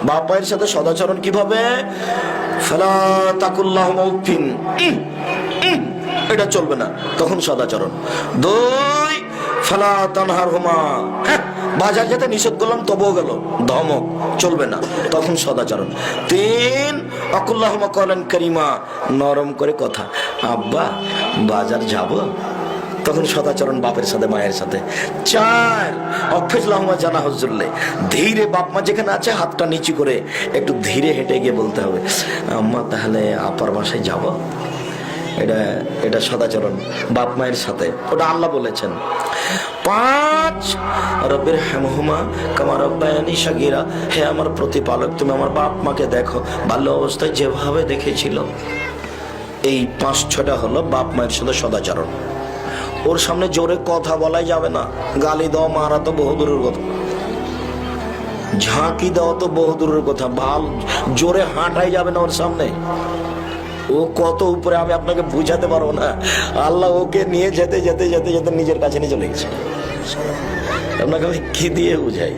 বাপ মায়ের সাথে সদাচরণ কিভাবে? ফালা তাকুল্লাহুমা উফিন, এটা চলবে না, তখন সদাচরণ। 2 ফালা তানহারহুমা, বাজার যেতে নিষেধ করলাম তবুও গেল, ধমক, চলবে না, তখন সদাচরণ। 3 আকুল্লাহুমা কওলান কারীমা, নরম করে কথা, আব্বা বাজার যাব, তখন সদাচরণ বাপের সাথে মায়ের সাথে। 4 অফিজলাহুমা জানাহুজ্জুল্লে, ধীরে বাপ মা যেখানে আছে হাতটা নিচু করে একটু ধীরে হেঁটে গিয়ে বলতে হবে, আম্মা তাহলে আপার বাসায় যাব। এটা সদাচরণ বাপ মায়ের সাথে, ওটা আল্লাহ বলেছেন। 5 রব্বির হামহুমা কামা রাব্বায়ানি সাগীরা, হে আমার প্রতিপালক তুমি আমার বাপ মাকে দেখো বাল্য অবস্থায় যেভাবে দেখেছিল। এই 5-6টা হলো বাপ মায়ের সাথে সদাচরণ। ওর সামনে জোরে কথা বলাই যাবে না, গালি দাও মারা তো বহুদূরের কথা, ঝাঁকি দাও তো বহুদূরের কথা, ভাল জোরে হাঁটাই যাবে না ওর সামনে। ও কত উপরে আমি আপনাকে বুঝাতে পারবো না। আল্লাহ ওকে নিয়ে যেতে যেতে যেতে যেতে নিজের কাছে নিয়ে চলে গেছে। আপনাকে আমি কি দিয়ে বুঝাই?